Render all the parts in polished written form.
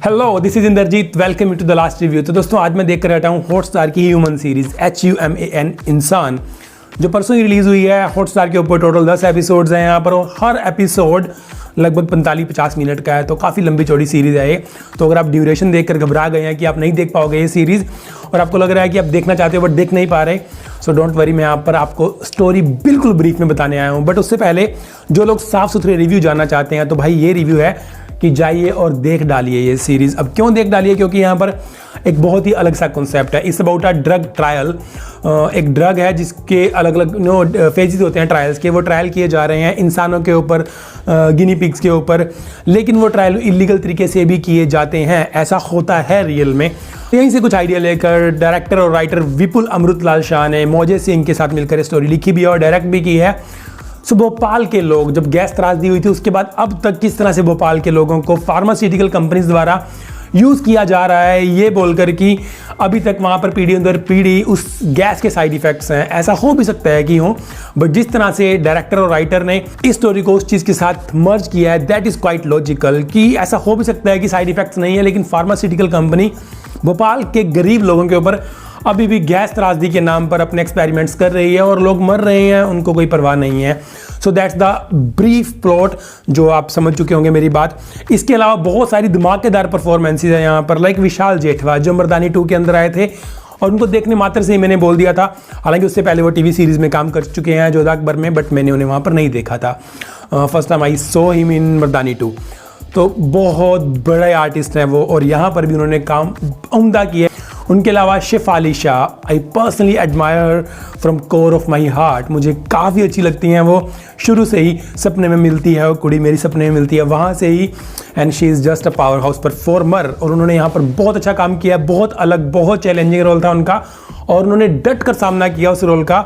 Hello, this is Indrajit. Welcome you to the last review. तो दोस्तों, आज मैं देख कर रहता हूँ हॉटस्टार की ह्यूमन सीरीज HUMAN इंसान, जो परसों ही रिलीज हुई है। हॉटस्टार के ऊपर टोटल 10 एपिसोड्स हैं यहाँ पर, और हर एपिसोड लगभग 45-50 मिनट का है, तो काफ़ी लंबी चौड़ी सीरीज़ है ये। तो अगर आप ड्यूरेशन देखकर घबरा गए हैं कि आप नहीं देख पाओगे ये सीरीज़, और आपको लग रहा है कि आप देखना चाहते हो बट देख नहीं पा रहे, सो डोंट वरी, मैं यहाँ पर आपको स्टोरी बिल्कुल ब्रीफ में बताने आया हूँ। बट उससे पहले जो लोग साफ सुथरे रिव्यू जानना चाहते हैं, तो भाई ये रिव्यू है कि जाइए और देख डालिए ये सीरीज़। अब क्यों देख डालिए? क्योंकि यहाँ पर एक बहुत ही अलग सा कॉन्सेप्ट है। It's about a drug trial. एक ड्रग है जिसके अलग अलग फेजेस होते हैं ट्रायल्स के। वो ट्रायल किए जा रहे हैं इंसानों के ऊपर, गिनी पिग्स के ऊपर, लेकिन वो ट्रायल इलीगल तरीके से भी किए जाते हैं। ऐसा होता है रियल में। यहीं से कुछ आइडिया लेकर डायरेक्टर और राइटर विपुल अमृतलाल शाह ने मौजे सिंह के साथ मिलकर स्टोरी लिखी भी है और डायरेक्ट भी की है। सो भोपाल के लोग, जब गैस त्रासदी हुई थी उसके बाद अब तक किस तरह से भोपाल के लोगों को फार्मास्यूटिकल कंपनीज द्वारा यूज़ किया जा रहा है, ये बोलकर कि अभी तक वहाँ पर पीढ़ी दर पीढ़ी उस गैस के साइड इफ़ेक्ट्स हैं। ऐसा हो भी सकता है कि हो, बट जिस तरह से डायरेक्टर और राइटर ने इस स्टोरी को उस चीज़ के साथ मर्ज किया है, दैट इज़ क्वाइट लॉजिकल। कि ऐसा हो भी सकता है कि साइड इफ़ेक्ट्स नहीं है, लेकिन फार्मास्यूटिकल कंपनी भोपाल के गरीब लोगों के ऊपर अभी भी गैस त्रासदी के नाम पर अपने एक्सपेरिमेंट्स कर रही है और लोग मर रहे हैं, उनको कोई परवाह नहीं है। So that's the brief plot, जो आप समझ चुके होंगे मेरी बात। इसके अलावा बहुत सारी धमाकेदार परफॉर्मेंसेज हैं यहाँ पर, लाइक विशाल जेठवा जो मर्दानी 2 के अंदर आए थे, और उनको देखने मात्र से ही मैंने बोल दिया था। हालांकि उससे पहले वो टीवी सीरीज में काम कर चुके हैं जोधा अकबर में, बट मैंने उन्हें वहाँ पर नहीं देखा था। First time I saw him in Mardaani 2। तो बहुत बड़े आर्टिस्ट हैं वो, और यहाँ पर भी उन्होंने काम उम्दा किया। उनके अलावा Shefali Shah, I personally admire from core of my heart. मुझे काफ़ी अच्छी लगती हैं वो। शुरू से ही सपने में मिलती है वो कुड़ी, मेरी सपने में मिलती है, वहाँ से ही। And she is just a powerhouse performer, और उन्होंने यहाँ पर बहुत अच्छा काम किया। बहुत अलग, बहुत चैलेंजिंग रोल था उनका, और उन्होंने डट कर सामना किया उस रोल का।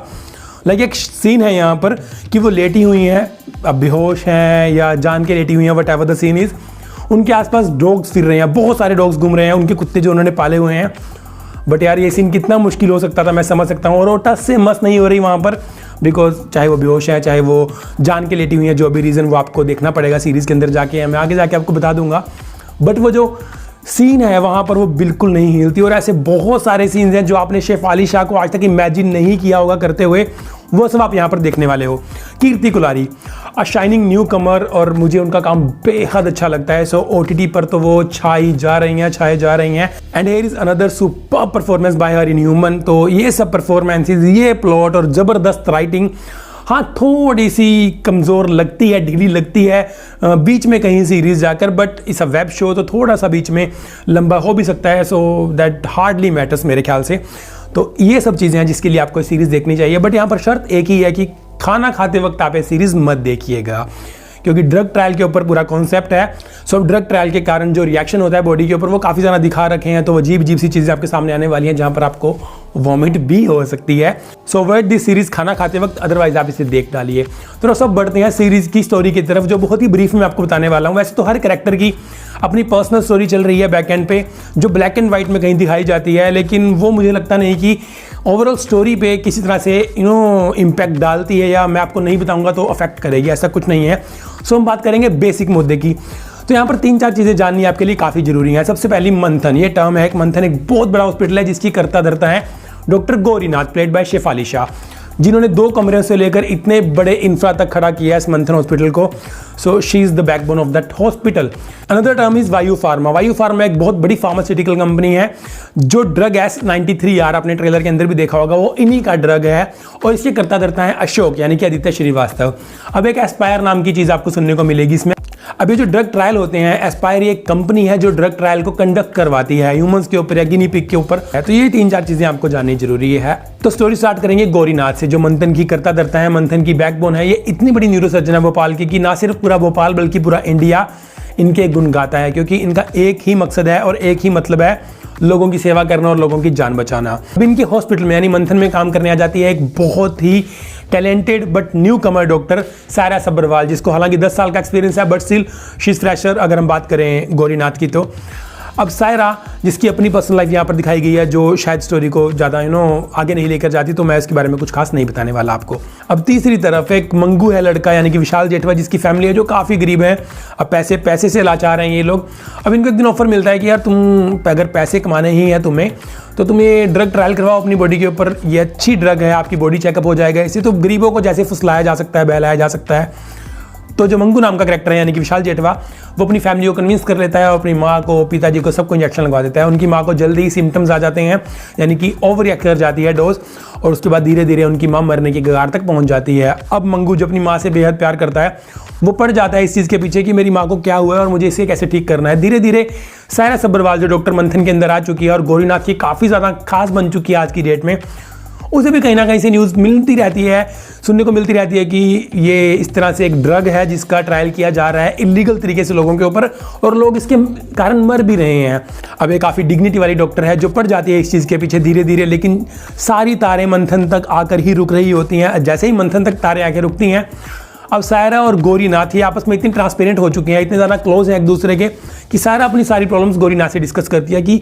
लाइक एक सीन है यहाँ पर कि वो लेटी हुई हैं, अब बेहोश हैं या जान के लेटी हुई हैं, whatever the scene is. उनके आसपास डॉग्स फिर रहे हैं, बहुत सारे डॉग्स घूम रहे हैं, उनके कुत्ते जो उन्होंने पाले हुए हैं। बट यार ये सीन कितना मुश्किल हो सकता था, मैं समझ सकता हूँ। और वो टस से मस नहीं हो रही वहाँ पर, बिकॉज चाहे वो बेहोश है, चाहे वो जान के लेटी हुई है, जो भी रीज़न वो आपको देखना पड़ेगा सीरीज़ के अंदर जाके, मैं आगे जाके आपको बता दूंगा। बट वो जो सीन है वहाँ पर वो बिल्कुल नहीं हिलती। और ऐसे बहुत सारे सीन्स हैं जो आपने शेफाली शाह को आज तक इमेजिन नहीं किया होगा करते हुए, वो सब आप यहाँ पर देखने वाले हो। कीर्ति कुलारी, अ शाइनिंग न्यू कमर, और मुझे उनका काम बेहद अच्छा लगता है। सो OTT पर तो वो छाई जा रही हैं। And here is another super performance by her in human. तो ये सब परफॉर्मेंसेज, ये प्लॉट और ज़बरदस्त राइटिंग, हाँ थोड़ी सी कमज़ोर लगती है, ढीली लगती है बीच में कहीं सीरीज़ जाकर, बट इस अ वेब शो तो थोड़ा सा बीच में लंबा हो भी सकता है। सो दैट हार्डली मैटर्स मेरे ख्याल से। तो ये सब चीज़ें हैं जिसके लिए आपको सीरीज़ देखनी चाहिए। बट यहाँ पर शर्त एक ही है कि खाना खाते वक्त आप ये सीरीज़ मत देखिएगा, क्योंकि ड्रग ट्रायल के ऊपर पूरा कॉन्सेप्ट है। सो ड्रग ट्रायल के कारण जो रिएक्शन होता है बॉडी के ऊपर, वो काफ़ी ज़्यादा दिखा रखे हैं। तो अजीब अजीब सी चीज़ें आपके सामने आने वाली हैं, जहाँ पर आपको वॉमिट भी हो सकती है। सो अवॉइड दिस सीरीज़ खाना खाते वक्त, अदरवाइज आप इसे देख डालिए। तो सब बढ़ते हैं सीरीज़ की स्टोरी की तरफ, जो बहुत ही ब्रीफ में आपको बताने वाला हूँ। वैसे तो हर कैरेक्टर की अपनी पर्सनल स्टोरी चल रही है बैक एंड पे, जो ब्लैक एंड वाइट में कहीं दिखाई जाती है, लेकिन वो मुझे लगता नहीं कि ओवरऑल स्टोरी पे किसी तरह से इम्पैक्ट डालती है, या मैं आपको नहीं बताऊंगा तो अफेक्ट करेगी, ऐसा कुछ नहीं है। सो हम बात करेंगे बेसिक मुद्दे की। तो यहाँ पर 3-4 चीज़ें जाननी आपके लिए काफ़ी जरूरी हैं। सबसे पहली मंथन, ये टर्म है। एक मंथन एक बहुत बड़ा हॉस्पिटल है जिसकी कर्ता धर्ता है doctor Gaurinath, played by Shefali Shah, जिन्होंने 2 कमरे से लेकर इतने बड़े इंफ्रा तक खड़ा किया है इस मंथन हॉस्पिटल को। So she is the backbone of that hospital. Another term is वायु फार्मा। वायु फार्मा एक बहुत बड़ी फार्मास्यूटिकल कंपनी है, जो ड्रग S93R आपने ट्रेलर के अंदर भी देखा होगा, वो इन्हीं का ड्रग है। और इसके कर्ता धर्ता है अशोक, यानी कि आदित्य श्रीवास्तव। अब एक एस्पायर नाम की चीज़ आपको सुनने को मिलेगी इसमें। अभी जो ड्रग ट्रायल होते हैं, एस्पायर एक कंपनी है जो ड्रग ट्रायल को कंडक्ट करवाती है ह्यूमंस के ऊपर या गिनी पिग के ऊपर है। तो ये 3-4 चीजें आपको जाननी जरूरी है। तो स्टोरी स्टार्ट करेंगे गौरीनाथ से, जो मंथन की कर्ता धर्ता है, मंथन की बैकबोन है। ये इतनी बड़ी न्यूरोसर्जन है भोपाल की कि ना सिर्फ पूरा भोपाल बल्कि पूरा इंडिया इनके गुण गाता है, क्योंकि इनका एक ही मकसद है और एक ही मतलब है, लोगों की सेवा करना और लोगों की जान बचाना। अब इनके हॉस्पिटल में यानी मंथन में काम करने आ जाती है एक बहुत ही talented but newcomer doctor Saira Sabbarwal, जिसको हालांकि 10 साल का एक्सपीरियंस है, but still she is fresher अगर हम बात करें गौरीनाथ की। तो अब सायरा जिसकी अपनी पर्सनल लाइफ यहाँ पर दिखाई गई है, जो शायद स्टोरी को ज़्यादा आगे नहीं लेकर जाती, तो मैं इसके बारे में कुछ खास नहीं बताने वाला आपको। अब तीसरी तरफ एक मंगू है लड़का, यानी कि विशाल जेठवा, जिसकी फैमिली है जो काफ़ी गरीब है। अब पैसे से लाचार हैं ये लोग। अब इनको एक दिन ऑफर मिलता है कि यार तुम अगर पैसे कमाने ही हैं तुम्हें, तो तुम ये ड्रग ट्रायल करवाओ अपनी बॉडी के ऊपर, ये अच्छी ड्रग है, आपकी बॉडी चेकअप हो जाएगा। इसे तो गरीबों को जैसे फुसलाया जा सकता है, बहलाया जा सकता है। तो जो मंगू नाम का कैरेक्टर है यानी कि विशाल जेठवा, वो अपनी फैमिली को कन्विंस कर लेता है और अपनी माँ को, पिताजी को, सबको इंजेक्शन लगवा देता है। उनकी माँ को जल्दी ही सिम्टम्स आ जाते हैं, यानी कि ओवर रिएक्ट कर जाती है डोज, और उसके बाद धीरे धीरे उनकी माँ मरने की कगार तक पहुँच जाती है। अब मंगू जो अपनी माँ से बेहद प्यार करता है, वो पड़ जाता है इस चीज़ के पीछे कि मेरी माँ को क्या हुआ है और मुझे इसे कैसे ठीक करना है। धीरे धीरे सायरा सब्बरवाल जो डॉक्टर मंथन के अंदर आ चुकी है और गौरीनाथ की काफ़ी ज़्यादा खास बन चुकी है आज की डेट में, उसे भी कहीं ना कहीं से न्यूज़ मिलती रहती है, सुनने को मिलती रहती है कि ये इस तरह से एक ड्रग है जिसका ट्रायल किया जा रहा है इलीगल तरीके से लोगों के ऊपर, और लोग इसके कारण मर भी रहे हैं। अब ये काफ़ी डिग्निटी वाली डॉक्टर है जो पड़ जाती है इस चीज़ के पीछे धीरे धीरे, लेकिन सारी तारें मंथन तक आकर ही रुक रही होती हैं। जैसे ही मंथन तक तारें आकर रुकती हैं, अब सायरा और गौरीनाथ ये आपस में इतनी ट्रांसपेरेंट हो चुके हैं, इतने ज़्यादा क्लोज हैं एक दूसरे के, कि सायरा अपनी सारी प्रॉब्लम्स गौरीनाथ से डिस्कस करती है कि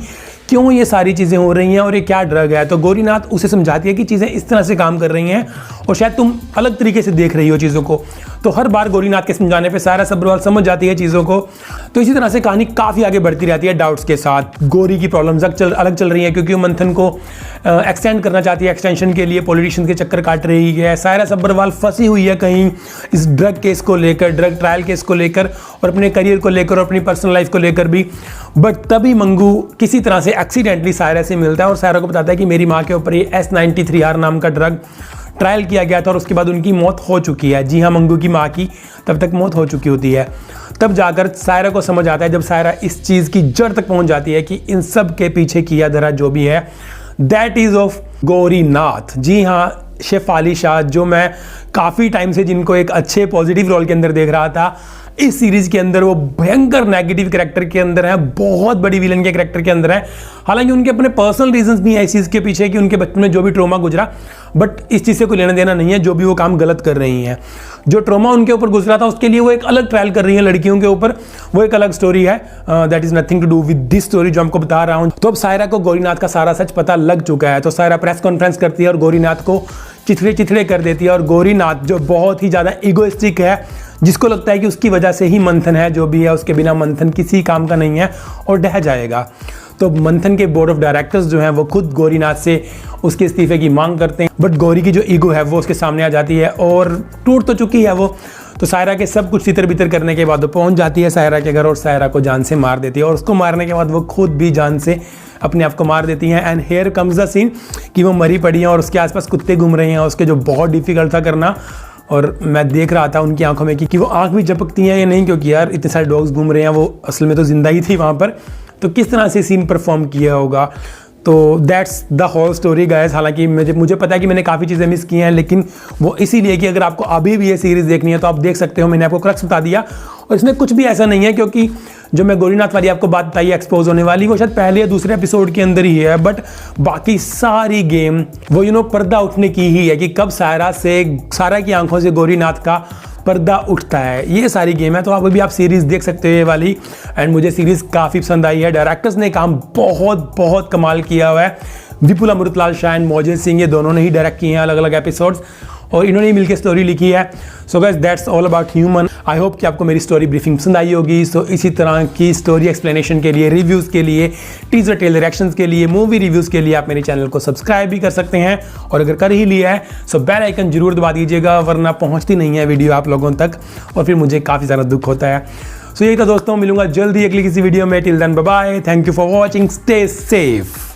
क्यों ये सारी चीज़ें हो रही हैं और ये क्या ड्रग है। तो गौरीनाथ उसे समझाती है कि चीज़ें इस तरह से काम कर रही हैं और शायद तुम अलग तरीके से देख रही हो चीज़ों को। तो हर बार गौरीनाथ के समझाने पे सायरा सब्बरवाल समझ जाती है चीज़ों को। तो इसी तरह से कहानी काफ़ी आगे बढ़ती रहती है डाउट्स के साथ। गौरी की प्रॉब्लम्स अलग चल रही हैं क्योंकि वो मंथन को एक्सटेंड करना चाहती है, एक्सटेंशन के लिए पॉलिटिशियन के चक्कर काट रही है। सायरा सब्बरवाल फंसी हुई है कहीं इस ड्रग केस को लेकर, ड्रग ट्रायल केस को लेकर, और अपने करियर को लेकर और अपनी पर्सनल लाइफ को लेकर भी। बट तभी मंगू किसी तरह से एक्सीडेंटली सायरा से मिलता है और सायरा को बताता है कि मेरी माँ के ऊपर ये S93R नाम का ड्रग ट्रायल किया गया था और उसके बाद उनकी मौत हो चुकी है। जी हाँ, मंगू की माँ की तब तक मौत हो चुकी होती है। तब जाकर सायरा को समझ आता है, जब सायरा इस चीज़ की जड़ तक पहुंच जाती है कि इन सब के पीछे किया धरा जो भी है, दैट इज़ ऑफ गौरीनाथ। जी हाँ, शेफाली शाह, जो मैं काफ़ी टाइम से जिनको एक अच्छे पॉजिटिव रोल के अंदर देख रहा था, इस सीरीज के अंदर वो भयंकर नेगेटिव कैरेक्टर के अंदर है, बहुत बड़ी विलन के कैरेक्टर के अंदर है। हालांकि उनके अपने पर्सनल रीजंस भी हैं इस चीज़ के पीछे कि उनके बचपन में जो भी ट्रॉमा गुजरा, बट इस चीज़ से कोई लेना देना नहीं है। जो भी वो काम गलत कर रही हैं, जो ट्रॉमा उनके ऊपर गुजरा था उसके लिए वो एक अलग ट्रायल कर रही हैं लड़कियों के ऊपर, वो एक अलग स्टोरी है। That is nothing to do with this story जो हमको बता रहा हूँ। तो अब सायरा को गौरीनाथ का सारा सच पता लग चुका है, तो सायरा प्रेस कॉन्फ्रेंस करती है और गौरीनाथ को चिथड़े कर देती है। और गौरीनाथ जो बहुत ही ज़्यादा ईगोइस्टिक है, जिसको लगता है कि उसकी वजह से ही मंथन है जो भी है, उसके बिना मंथन किसी काम का नहीं है और ढह जाएगा। तो मंथन के बोर्ड ऑफ डायरेक्टर्स जो हैं वो खुद गौरीनाथ से उसके इस्तीफे की मांग करते हैं, बट गौरी की जो ईगो है वो उसके सामने आ जाती है और टूट तो चुकी है वो। तो सायरा के सब कुछ तितर बितर करने के बाद वो पहुंच जाती है सायरा के घर और सायरा को जान से मार देती है, और उसको मारने के बाद वो खुद भी जान से अपने आप को मार देती हैं। And here comes the scene कि वो मरी पड़ी हैं और उसके आसपास कुत्ते घूम रहे हैं उसके, जो बहुत डिफिकल्ट था करना। और मैं देख रहा था उनकी आंखों में कि वो आंख भी झपकती हैं या नहीं, क्योंकि यार इतने सारे डॉग्स घूम रहे हैं, वो असल में तो जिंदा ही थी वहाँ पर। तो किस तरह से सीन परफॉर्म किया होगा, तो that's the whole story guys. हालांकि मुझे पता है कि मैंने काफ़ी चीज़ें मिस की हैं, लेकिन वो इसीलिए कि अगर आपको अभी भी ये सीरीज़ देखनी है तो आप देख सकते हो। मैंने आपको क्रक्स बता दिया और इसमें कुछ भी ऐसा नहीं है, क्योंकि जो मैं गौरीनाथ वाली आपको बात बताई एक्सपोज होने वाली, वो शायद पहले या दूसरे एपिसोड के अंदर ही है, बट बाकी सारी गेम वो पर्दा उठने की ही है कि कब सायरा की आंखों से गौरीनाथ का पर्दा उठता है। ये सारी गेम है, तो अभी आप सीरीज़ देख सकते हो ये वाली। एंड मुझे सीरीज़ काफ़ी पसंद आई है। डायरेक्टर्स ने काम बहुत कमाल किया हुआ है। विपुल अमृतलाल शाह एंड मोजेज सिंह, ये दोनों ने ही डायरेक्ट किए हैं अलग अलग एपिसोड्स, और इन्होंने मिलकर स्टोरी लिखी है। So guys, that's all about human. I hope कि आपको मेरी स्टोरी ब्रीफिंग पसंद आई होगी। सो इसी तरह की स्टोरी एक्सप्लेनेशन के लिए, रिव्यूज़ के लिए, टीजर ट्रेलर रिएक्शंस के लिए, मूवी रिव्यूज़ के लिए आप मेरे चैनल को सब्सक्राइब भी कर सकते हैं, और अगर कर ही लिया है सो बेल आइकन जरूर दबा दीजिएगा, वरना पहुँचती नहीं है वीडियो आप लोगों तक और फिर मुझे काफ़ी ज़्यादा दुख होता है। सो यही था दोस्तों, मिलूंगा जल्दी अगली किसी वीडियो में। Till then bye bye, thank you for watching, stay safe.